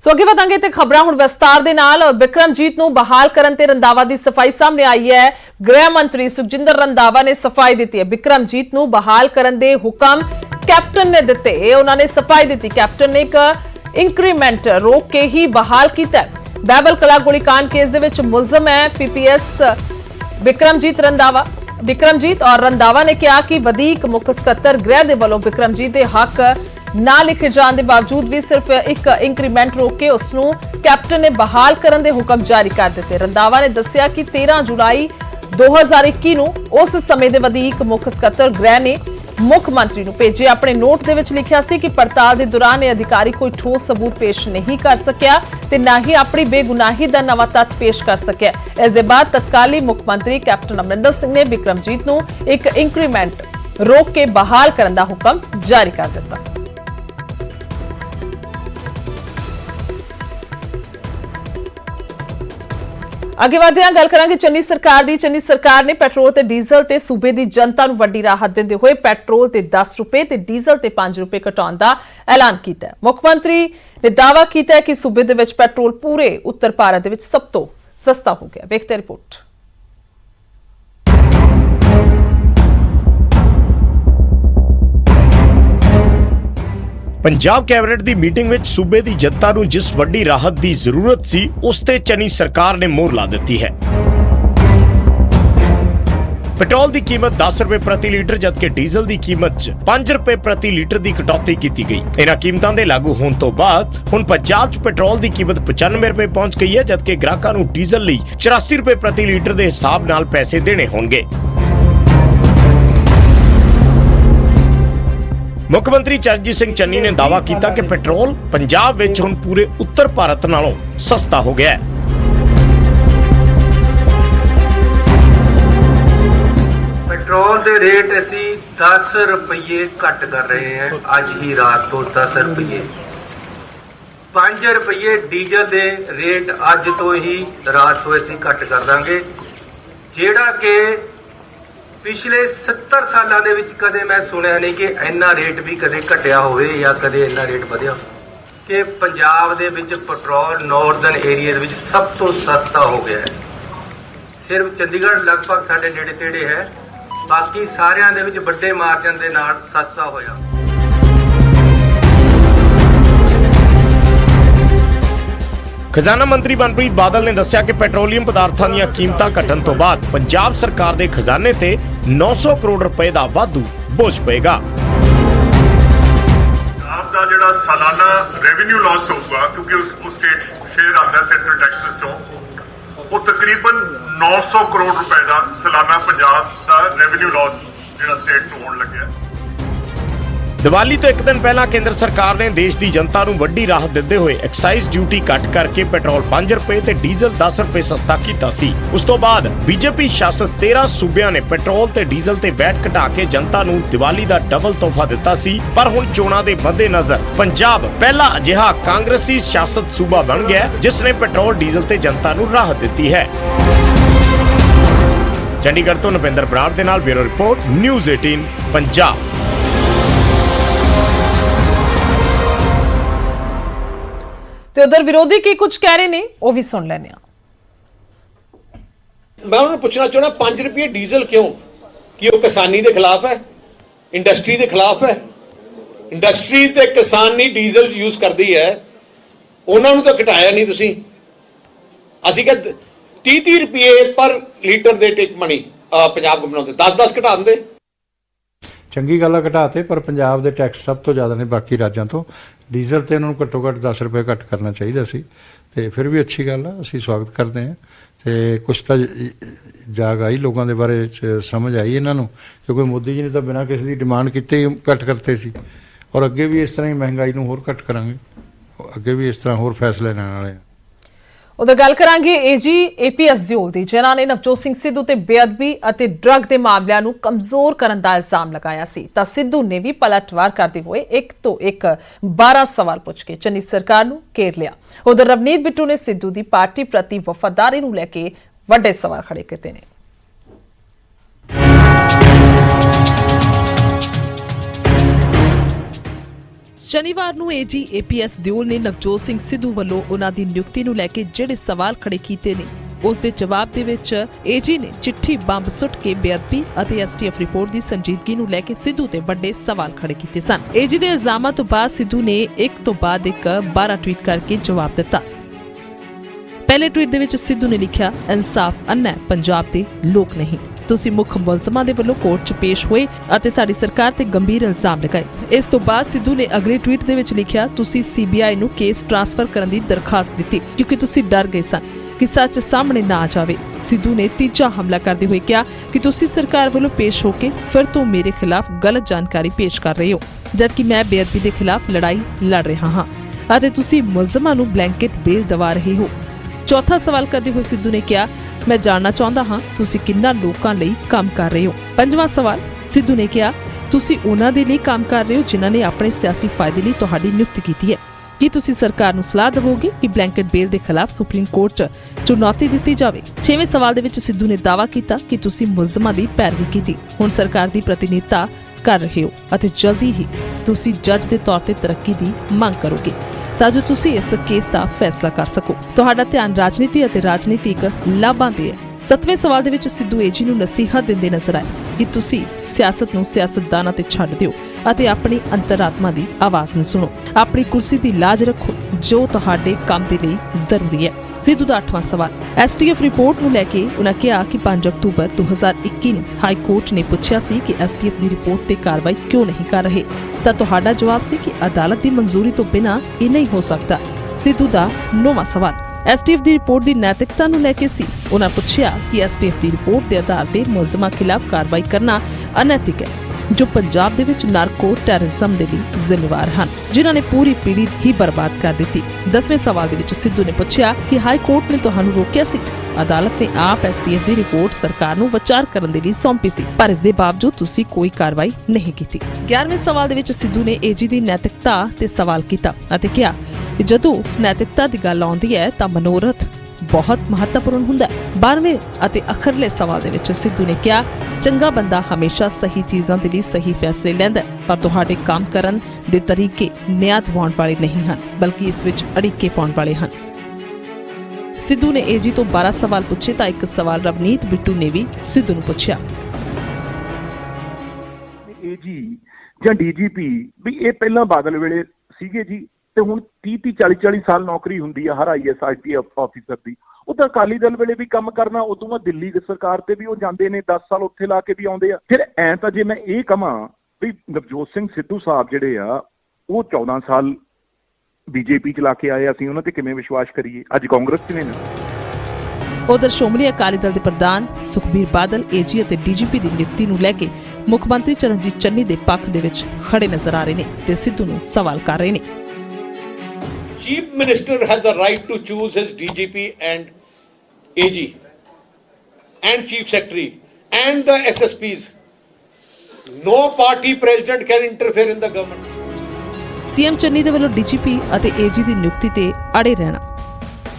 ਸੋ ਅੱਗੇ ਵਧਾਂਗੇ ਤੇ ਖਬਰਾਂ ਹੁਣ ਵਿਸਤਾਰ ਦੇ ਨਾਲ। ਬਿਕਰਮਜੀਤ ਨੂੰ ਬਹਾਲ ਕਰਨ ਤੇ ਰੰਧਾਵਾ ਦੀ ਸਫਾਈ ਸਾਹਮਣੇ ਆਈ ਹੈ। ਗ੍ਰਹਿ ਮੰਤਰੀ ਸੁਖਜਿੰਦਰ ਰੰਧਾਵਾ ਨੇ ਸਫਾਈ ਦਿੱਤੀ ਹੈ। ਬਿਕਰਮਜੀਤ ਨੂੰ ਬਹਾਲ ਕਰਨ ਦੇ ਹੁਕਮ ਕੈਪਟਨ ਨੇ ਦਿੱਤੇ। ਉਹਨਾਂ ਨੇ ਸਫਾਈ ਦਿੱਤੀ। ਕੈਪਟਨ ਨੇ ਇੱਕ ਇੰਕਰੀਮੈਂਟ ਰੋਕ ਕੇ ਹੀ ਬਹਾਲ ਕੀਤਾ। ਬਾਈਬਲ ਕਲਾ ਗੋਲੀकांड केस ਦੇ ਵਿੱਚ ਮੁਲਜ਼ਮ ਹੈ ਪੀਪੀਐਸ बिक्रमजीत और रंधावा ने कहा कि वधीक मुख सकत्तर गृह के वालों बिक्रमजीत के हक ना लिखे जाने के बावजूद भी सिर्फ एक इंक्रीमेंट रोक के उसनू कैप्टन ने बहाल करने के हुक्म जारी कर दिते। रंधावा ने दस्सिया कि 13 जुलाई 2021 नू उस समय के वधीक मुख सकत्तर गृह ने मुख मंत्री नू भेजे अपने नोट दे विच लिखिया सी कि पड़ताल के दौरान यह अधिकारी कोई ठोस सबूत पेश नहीं कर सकिया ते ना ही अपनी बेगुनाही का नवा तथ्य पेश कर सकिया। इस दे बाद तत्काली मुख मंत्री कैप्टन अमरिंदर सिंह ने बिक्रमजीत नू एक इंक्रीमेंट रोक के बहाल करने का हुक्म जारी कर दिता। ਅੱਗੇ ਵਧਦੇ ਹਾਂ, ਗੱਲ ਕਰਾਂਗੇ ਚੰਨੀ ਸਰਕਾਰ ਦੀ। ਚੰਨੀ ਸਰਕਾਰ ਨੇ ਪੈਟਰੋਲ ਤੇ ਡੀਜ਼ਲ ਤੇ ਸੂਬੇ ਦੀ ਜਨਤਾ ਨੂੰ ਵੱਡੀ ਰਾਹਤ ਦਿੰਦੇ ਹੋਏ ਪੈਟਰੋਲ ਤੇ 10 ਰੁਪਏ ਤੇ ਡੀਜ਼ਲ ਤੇ 5 ਰੁਪਏ ਘਟਾਉਣ ਦਾ ਐਲਾਨ ਕੀਤਾ ਹੈ। ਮੁੱਖ ਮੰਤਰੀ ਨੇ ਦਾਅਵਾ ਕੀਤਾ ਹੈ ਕਿ ਸੂਬੇ ਦੇ ਵਿੱਚ ਪੈਟਰੋਲ ਪੂਰੇ ਉੱਤਰ ਭਾਰਤ ਦੇ ਵਿੱਚ ਸਭ ਤੋਂ ਸਸਤਾ ਹੋ ਗਿਆ। ਵੇਖਦੇ ਰਿਪੋਰਟ। पंजाब कैबिनेट की मीटिंग विच सूबे की जनता नूं जिस वड्डी राहत की जरूरत सी उस ते चन्नी सरकार ने मोहर ला दी है। पेट्रोल की कीमत 10 रुपए प्रति लीटर जबकि डीजल की कीमत 5 रुपए प्रति लीटर की कटौती की गई। इन्हां कीमतां दे लागू होने तो बाद हुण पंजाब च पेट्रोल की कीमत 95 रुपए पहुंच गई है जबकि ग्राहकां नूं डीजल लई 84 रुपए प्रति लीटर के हिसाब नाल पैसे देने होणगे। मुख्यमंत्री चरणजीत सिंह चन्नी ने दावा किया कि पेट्रोल पंजाब विच हुण पूरे उत्तर भारत नालों सस्ता हो गया है। पेट्रोल के रेट असी 10 रुपये घट कर रहे हैं। अज ही रात तो 10 रुपये 5 रुपये डीजल के रेट अज तो ही रात तो असी घट कर देंगे। जेड़ा कि पिछले 70 सालों के विच कदे मैं सुनिया नहीं कि इन्ना रेट भी कदे घटिया होवे या कदे इन्ना रेट वधिया कि पंजाब दे विच पेट्रोल नॉर्दर्न एरिया दे विच सब तो सस्ता हो गया है। सिर्फ चंडीगढ़ लगभग साडे नेड़े तेड़े है, बाकी सारियां दे विच बड़े मार्जिन दे नाल सस्ता होया। खजाना मंत्री मनप्रीत बादल ने दस्सिया कि पेट्रोलियम पदार्थां दीयां कीमतां घटण तो बाद पंजाब सरकार दे खजाने ते 900 करोड़ रुपए दा वाधू बोझ पेगा। पंजाब दा जिहड़ा सालाना रेवेन्यू लॉस होगा क्योंकि उस स्टेट शेयर आंदा सेंट्रल टैक्सेस तो वो तकरीबन 900 करोड़ रुपए दा सालाना पंजाब दा रेवेन्यू लॉस जिहड़ा स्टेट नूं होण लग्या। दिवाली तो एक दिन पहला केंद्र सरकार ने देश की जनता नूं वड्डी राहत दिंदे होए एक्साइज ड्यूटी घट करके पेट्रोल 5 रुपए ते डीजल 10 रुपए सस्ता कीता सी। उस तो बाद बीजेपी शासित 13 सूबियां ने पेट्रोल ते डीजल ते वैट घटा के जनता नूं दिवाली दा डबल तोहफा दिता सी। पर हुण चोणां दे मद्देनज़र पंजाब पहला अजिहा कांग्रेसी शासित सूबा बन गया जिसने पेट्रोल डीजल ते जनता नूं राहत दित्ती है। चंडीगढ़ तो नपिंदर बराड़ दे नाल ब्यूरो रिपोर्ट न्यूज़ 18 पंजाब। ਤੇ ਉਧਰ ਵਿਰੋਧੀ ਕੀ ਕੁਝ ਕਹਿ ਰਹੇ ਨੇ ਉਹ ਵੀ ਸੁਣ ਲੈਣੇ ਆ। मैं उन्होंने पूछना चाहना 5 रुपये डीजल क्यों? कि वो किसानी के खिलाफ है, इंडस्ट्री के खिलाफ है। इंडस्ट्री ते किसानी डीजल यूज करती है, उन्होंने तो घटाया नहीं। तुसी असी कह 30 रुपये पर litre they take money Punjab government 10 घटा देंगे। ਚੰਗੀ ਗੱਲ ਆ ਘਟਾਤੇ, ਪਰ ਪੰਜਾਬ ਦੇ ਟੈਕਸ ਸਭ ਤੋਂ ਜ਼ਿਆਦਾ ਨੇ ਬਾਕੀ ਰਾਜਾਂ ਤੋਂ। ਡੀਜ਼ਲ ਤੇ ਉਹਨਾਂ ਨੂੰ ਘੱਟੋ ਘੱਟ 10 ਰੁਪਏ ਘੱਟ ਕਰਨਾ ਚਾਹੀਦਾ ਸੀ, ਤੇ ਫਿਰ ਵੀ ਅੱਛੀ ਗੱਲ ਆ, ਅਸੀਂ ਸਵਾਗਤ ਕਰਦੇ ਹਾਂ। ਤੇ ਕੁਛ ਤਾਂ ਜਾਗ ਆਈ ਲੋਕਾਂ ਦੇ ਬਾਰੇ ਚ ਸਮਝ ਆਈ ਇਹਨਾਂ ਨੂੰ, ਕਿਉਂਕਿ ਮੋਦੀ ਜੀ ਨੇ ਤਾਂ ਬਿਨਾਂ ਕਿਸੇ ਦੀ ਡਿਮਾਂਡ ਕੀਤੇ ਹੀ ਘੱਟ ਕਰਤੇ ਸੀ, ਔਰ ਅੱਗੇ ਵੀ ਇਸ ਤਰ੍ਹਾਂ ਹੀ ਮਹਿੰਗਾਈ ਨੂੰ ਹੋਰ ਘੱਟ ਕਰਾਂਗੇ, ਅੱਗੇ ਵੀ ਇਸ ਤਰ੍ਹਾਂ ਹੋਰ ਫੈਸਲੇ ਲੈਣ ਵਾਲੇ ਆ। उधर गल करांगे एजी एपीएस दियोल दी, जिन्हां ने नवजोत सिंह सिद्धू ते बेअदबी अते ड्रग के मामलों नूं कमजोर करन दा इल्जाम लगाया सी। तां सिद्धू ने भी पलटवार करते हुए एक तो एक 12 सवाल पुछ के चन्नी सरकार नूं घेर लिया। उधर रवनीत बिट्टू ने सिद्धू दी पार्टी प्रति वफादारी नूं लैके वड्डे सवाल खड़े कीते ने। ਸ਼ਨੀਵਾਰ ਨੂੰ ਏਜੀ ਏਪੀਐਸ ਦਿਓਲ ਨੇ ਨਵਜੋਤ ਸਿੰਘ ਸਿੱਧੂ ਵੱਲੋਂ ਉਹਨਾਂ ਦੀ ਨਿਯੁਕਤੀ ਨੂੰ ਲੈ ਕੇ ਜਿਹੜੇ ਸਵਾਲ ਖੜੇ ਕੀਤੇ ਨੇ ਉਸ ਦੇ ਜਵਾਬ ਦੇ ਵਿੱਚ ਏਜੀ ਨੇ ਚਿੱਠੀ ਬੰਬ ਸੁੱਟ ਕੇ ਬੇਅਦਬੀ ਅਤੇ ਐਸਟੀਐਫ ਰਿਪੋਰਟ ਦੀ ਸੰਜੀਦਗੀ ਨੂੰ ਲੈ ਕੇ ਸਿੱਧੂ ਤੇ ਵੱਡੇ ਸਵਾਲ ਖੜੇ ਕੀਤੇ ਸਨ। ਏਜੀ ਦੇ ਇਲਜ਼ਾਮਾਂ ਤੋਂ ਬਾਅਦ ਸਿੱਧੂ ਨੇ ਇੱਕ ਤੋਂ ਬਾਅਦ ਇੱਕ 12 ਟਵੀਟ ਕਰਕੇ ਜਵਾਬ ਦਿੱਤਾ। ਪਹਿਲੇ ਟਵੀਟ ਦੇ ਵਿੱਚ ਸਿੱਧੂ ਨੇ ਲਿਖਿਆ, ਇਨਸਾਫ ਅੰਨਾ ਹੈ, ਪੰਜਾਬ ਦੇ ਲੋਕ ਨਹੀਂ। ਤੁਸੀਂ ਮੁੱਖ ਮੁਲਜ਼ਮਾਂ ਦੇ ਵੱਲੋਂ ਕੋਰਟ 'ਚ ਪੇਸ਼ ਹੋਏ ਅਤੇ ਸਾਡੀ ਸਰਕਾਰ ਤੇ ਗੰਭੀਰ ਇਲਜ਼ਾਮ ਲਗਾਏ। ਇਸ ਤੋਂ ਬਾਅਦ ਸਿੱਧੂ ਨੇ ਅਗਲੇ ਟਵੀਟ ਦੇ ਵਿੱਚ ਲਿਖਿਆ, ਤੁਸੀਂ ਸੀਬੀਆਈ ਨੂੰ ਕੇਸ ਟ੍ਰਾਂਸਫਰ ਕਰਨ ਦੀ ਦਰਖਾਸਤ ਦਿੱਤੀ ਕਿਉਂਕਿ ਤੁਸੀਂ ਡਰ ਗਏ ਸਨ ਕਿ ਸੱਚ ਸਾਹਮਣੇ ਨਾ ਆ ਜਾਵੇ। ਸਿੱਧੂ ਨੇ ਤੀਜਾ ਹਮਲਾ ਕਰਦੇ ਹੋਏ ਕਿਹਾ ਕਿ ਤੁਸੀਂ ਸਰਕਾਰ ਵੱਲੋਂ ਪੇਸ਼ ਹੋ ਕੇ ਫਿਰ ਤੋਂ ਮੇਰੇ ਖਿਲਾਫ ਗਲਤ ਜਾਣਕਾਰੀ ਪੇਸ਼ ਕਰ ਰਹੇ ਹੋ ਜਦਕਿ ਮੈਂ ਬੇਅਦਬੀ ਦੇ ਖਿਲਾਫ ਲੜਾਈ ਲੜ ਰਿਹਾ ਹਾਂ ਅਤੇ ਤੁਸੀਂ ਮੁਲਜ਼ਮਾਂ ਨੂੰ ਬਲੈਂਕੇਟ ਬੇਲ ਦਵਾ ਰਹੇ ਹੋ। ਚੌਥਾ ਸਵਾਲ ਕਰਦੇ ਹੋਏ ਸਿੱਧੂ ਨੇ ਕਿਹਾ, ਮੈਂ ਜਾਣਨਾ ਚਾਹੁੰਦਾ ਹਾਂ ਤੁਸੀਂ ਕਿੰਨਾ ਲੋਕਾਂ ਲਈ ਕੰਮ ਕਰ ਰਹੇ ਹੋ। ਪੰਜਵਾਂ ਸਵਾਲ ਸਿੱਧੂ ਨੇ ਕਿਹਾ, ਤੁਸੀਂ ਉਹਨਾਂ ਦੇ ਲਈ ਕੰਮ ਕਰ ਰਹੇ ਹੋ ਜਿਨ੍ਹਾਂ ਨੇ ਆਪਣੇ ਸਿਆਸੀ ਫਾਇਦੇ ਲਈ ਤੁਹਾਡੀ ਨਿਯੁਕਤੀ ਕੀਤੀ ਹੈ। ਕੀ ਤੁਸੀਂ ਸਰਕਾਰ ਨੂੰ ਸਲਾਹ ਦੇਵੋਗੇ ਕਿ ਬਲੈਂਕੇਟ ਬੇਲ ਦੇ ਖਿਲਾਫ ਸੁਪਰੀਮ ਕੋਰਟ 'ਚ ਚੁਣੌਤੀ ਦਿੱਤੀ ਜਾਵੇ। ਛੇਵੇਂ ਸਵਾਲ ਦੇ ਵਿੱਚ ਸਿੱਧੂ ਨੇ ਦਾਅਵਾ ਕੀਤਾ ਕਿ ਤੁਸੀਂ ਮੁਲਜ਼ਮਾਂ ਦੀ ਪੈਰਵੀ ਕੀਤੀ, ਹੁਣ ਸਰਕਾਰ ਦੀ ਪ੍ਰਤੀਨਿਧਤਾ ਕਰ ਰਹੇ ਹੋ ਅਤੇ ਜਲਦੀ ਹੀ ਤੁਸੀਂ ਜੱਜ ਦੇ ਤੌਰ ਤੇ ਤਰੱਕੀ ਦੀ ਮੰਗ ਕਰੋਗੇ ਤਾਂ ਜੋ ਤੁਸੀਂ ਇਸ ਕੇਸ ਦਾ ਫੈਸਲਾ ਕਰ ਸਕੋ। ਤੁਹਾਡਾ ਧਿਆਨ ਰਾਜਨੀਤੀ ਅਤੇ ਰਾਜਨੀਤਿਕ ਲਾਭਾਂ ਤੇ ਹੈ। 7ਵੇਂ ਸਵਾਲ ਦੇ ਵਿੱਚ ਸਿੱਧੂ ਏਜੀ ਨੂੰ ਨਸੀਹਤ ਦਿੰਦੇ ਨਜ਼ਰ ਆਏ ਕਿ ਤੁਸੀਂ ਸਿਆਸਤ ਨੂੰ ਸਿਆਸਤਦਾਨਾਂ ਤੇ ਛੱਡ ਦਿਓ ਅਤੇ ਆਪਣੀ ਅੰਤਰਾਤਮਾ ਦੀ ਆਵਾਜ਼ ਨੂੰ ਸੁਣੋ। ਆਪਣੀ ਕੁਰਸੀ ਦੀ ਲਾਜ ਰੱਖੋ ਜੋ ਤੁਹਾਡੇ ਕੰਮ ਦੇ ਲਈ ਜ਼ਰੂਰੀ ਹੈ। ਸਿੱਧੂ ਦਾ 8ਵਾਂ ਸਵਾਲ ਐਸਟੀਐਫ ਰਿਪੋਰਟ ਨੂੰ ਲੈ ਕੇ ਉਹਨਾਂ ਕਿਹਾ ਕਿ 5 ਅਕਤੂਬਰ 2021 ਨੂੰ ਹਾਈ ਕੋਰਟ ਨੇ ਪੁੱਛਿਆ ਸੀ ਕਿ ਐਸਟੀਐਫ ਦੀ ਰਿਪੋਰਟ ਤੇ ਕਾਰਵਾਈ ਕਿਉਂ ਨਹੀਂ ਕਰ ਰਹੇ ਤਾਂ ਤੁਹਾਡਾ ਜਵਾਬ ਸੀ ਕਿ ਅਦਾਲਤ ਦੀ ਮਨਜ਼ੂਰੀ ਤੋਂ ਬਿਨਾਂ ਇਹ ਨਹੀਂ ਹੋ ਸਕਦਾ। ਸਿੱਧੂ ਦਾ 9ਵਾਂ ਸਵਾਲ ਐਸਟੀਐਫ ਦੀ ਰਿਪੋਰਟ ਦੀ ਨੈਤਿਕਤਾ ਨੂੰ ਲੈ ਕੇ ਸੀ। ਉਹਨਾਂ ਪੁੱਛਿਆ ਕਿ ਐਸਟੀਐਫ ਦੀ ਰਿਪੋਰਟ ਦੇ ਆਧਾਰ ਤੇ ਮੁਲਜ਼ਮਾਂ ਖਿਲਾਫ ਕਾਰਵਾਈ ਕਰਨਾ ਅਨੈਤਿਕ ਹੈ ਜੋ ਪੰਜਾਬ ਦੇ ਵਿੱਚ ਨਾਰਕੋ ਟੈਰਰਿਜ਼ਮ ਦੇ ਲਈ ਜ਼ਿੰਮੇਵਾਰ ਹਨ ਜਿਨ੍ਹਾਂ ਨੇ ਪੂਰੀ ਪੀੜ੍ਹੀ ਹੀ ਬਰਬਾਦ ਕਰ ਦਿੱਤੀ। 10ਵੇਂ ਸਵਾਲ ਦੇ ਵਿੱਚ ਸਿੱਧੂ ਨੇ ਪੁੱਛਿਆ ਕਿ ਹਾਈ ਕੋਰਟ ਨੇ ਤੁਹਾਨੂੰ ਰੋਕਿਆ ਸੀ। ਅਦਾਲਤ ਨੇ ਆਪ ਐਸਟੀਐਫ ਦੀ ਰਿਪੋਰਟ ਸਰਕਾਰ ਨੂੰ ਵਿਚਾਰ ਕਰਨ ਦੇ ਲਈ ਸੌਂਪੀ ਸੀ ਪਰ ਇਸ ਦੇ ਬਾਵਜੂਦ ਤੁਸੀਂ ਕੋਈ ਕਾਰਵਾਈ ਨਹੀਂ ਕੀਤੀ। 11ਵੇਂ ਸਵਾਲ ਦੇ ਵਿੱਚ ਸਿੱਧੂ ਨੇ ਏਜੀ ਦੀ ਨੈਤਿਕਤਾ ਤੇ ਸਵਾਲ ਕੀਤਾ ਅਤੇ ਕਿਹਾ ਕਿ ਜਦੋਂ ਨੈਤਿਕਤਾ ਦੀ ਗੱਲ ਆਉਂਦੀ ਹੈ ਤਾਂ ਮਨੋਰਥ ਬਹੁਤ ਮਹੱਤਵਪੂਰਨ ਹੁੰਦਾ ਹੈ। 12ਵੇਂ ਅਤੇ ਅਖਰਲੇ ਸਵਾਲ ਦੇ ਵਿੱਚ ਸਿੱਧੂ ਨੇ ਕਿਹਾ, ਚੰਗਾ ਬੰਦਾ ਹਮੇਸ਼ਾ ਸਹੀ ਚੀਜ਼ਾਂ ਦੇ ਲਈ ਸਹੀ ਫੈਸਲੇ ਲੈਂਦਾ ਹੈ ਪਰ ਤੁਹਾਡੇ ਕੰਮ ਕਰਨ ਦੇ ਤਰੀਕੇ ਨਿਆਂ ਦਿਵਾਉਣ ਵਾਲੇ ਨਹੀਂ ਹਨ ਬਲਕਿ ਇਸ ਵਿੱਚ ਅੜਿੱਕੇ ਪਾਉਣ ਵਾਲੇ ਹਨ। ਸਿੱਧੂ ਨੇ ਏਜੀ ਤੋਂ 12 ਸਵਾਲ ਪੁੱਛੇ ਤਾਂ ਇੱਕ ਸਵਾਲ ਰਵਨੀਤ ਬਿੱਟੂ ਨੇ ਵੀ ਸਿੱਧੂ ਨੂੰ ਪੁੱਛਿਆ। ਏਜੀ ਜਾਂ ਡੀਜੀਪੀ ਵੀ ਇਹ ਪਹਿਲਾਂ ਬਾਦਲ ਵੇਲੇ ਸੀਗੇ ਜੀ ਤੇ ਹੁਣ 30 40 ਸਾਲ ਨੌਕਰੀ ਹੁੰਦੀ ਆ ਹਰ ਆਈਐਸ ਆਈਪੀਐਸ ਆਫੀਸਰ ਦੀ। ਉਹ ਤਾਂ ਅਕਾਲੀ ਦਲ ਵੇਲੇ ਵੀ ਕੰਮ ਕਰਨਾ, ਉਦੋਂ ਬਾਅਦ ਦਿੱਲੀ ਸਰਕਾਰ ਤੇ ਵੀ ਉਹ ਜਾਂਦੇ ਨੇ 10 ਸਾਲ ਉੱਥੇ ਲਾ ਕੇ ਵੀ ਆਉਂਦੇ ਆ। ਫਿਰ ਐਂ ਤਾਂ ਜੇ ਮੈਂ ਇਹ ਕਹਾਂ ਵੀ ਨਵਜੋਤ ਸਿੰਘ ਸਿੱਧੂ ਸਾਹਿਬ ਜਿਹੜੇ ਆ ਉਹ 14 ਸਾਲ ਬੀਜੇਪੀ ਚਲਾ ਕੇ ਆਏ, ਅਸੀਂ ਉਹਨਾਂ ਤੇ ਕਿਵੇਂ ਵਿਸ਼ਵਾਸ ਕਰੀਏ? ਅੱਜ ਕਾਂਗਰਸ 'ਚ ਨੇ ਨਾ। ਉਧਰ ਸ਼੍ਰੋਮਣੀ ਅਕਾਲੀ ਦਲ ਦੇ ਪ੍ਰਧਾਨ ਸੁਖਬੀਰ ਬਾਦਲ ਏਜੀ ਅਤੇ ਡੀਜੀਪੀ ਦੀ ਨਿਯੁਕਤੀ ਨੂੰ ਲੈ ਕੇ ਮੁੱਖ ਮੰਤਰੀ ਚਰਨਜੀਤ ਚੰਨੀ ਦੇ ਪੱਖ ਦੇ ਵਿੱਚ ਖੜੇ ਨਜ਼ਰ ਆ ਰਹੇ ਨੇ ਤੇ ਸਿੱਧੂ ਨੂੰ ਸਵਾਲ ਕਰ ਰਹੇ ਨੇ। Chief Minister has the right to choose his DGP and AG and Chief Secretary and the SSPs. No party president can interfere in the government. CM Channi ਦੇ ਵੱਲੋਂ ਡੀਜੀਪੀ ਅਤੇ ਏਜੀ ਦੀ ਨਿਯੁਕਤੀ ਤੇ ਅੜੇ ਰਹਿਣਾ,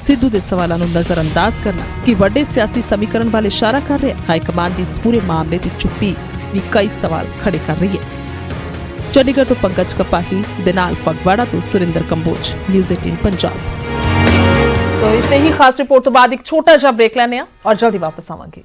ਸਿੱਧੂ ਦੇ ਸਵਾਲਾਂ ਨੂੰ ਨਜ਼ਰਅੰਦਾਜ਼ ਕਰਨਾ ਕਿ ਵੱਡੇ ਸਿਆਸੀ ਸਮੀਕਰਨ ਵੱਲ ਇਸ਼ਾਰਾ ਕਰ ਰਿਹਾ। ਹਾਈ ਕਮਾਂਡ ਦੀ ਇਸ ਪੂਰੇ ਮਾਮਲੇ ਦੀ ਚੁੱਪੀ ਵੀ ਕਈ ਸਵਾਲ ਖੜੇ ਕਰ ਰਹੀ ਹੈ। ਚੰਡੀਗੜ੍ਹ ਤੋਂ ਪੰਕਜ ਕਪਾਹੀ ਦੇ ਨਾਲ ਫਗਵਾੜਾ ਤੋਂ ਸੁਰਿੰਦਰ ਕੰਬੋਜ, ਨਿਊਜ਼ 18 ਪੰਜਾਬ। तो इसे ही खास रिपोर्ट तो बाद एक छोटा सा ब्रेक लेने और जल्दी वापस आवांगे।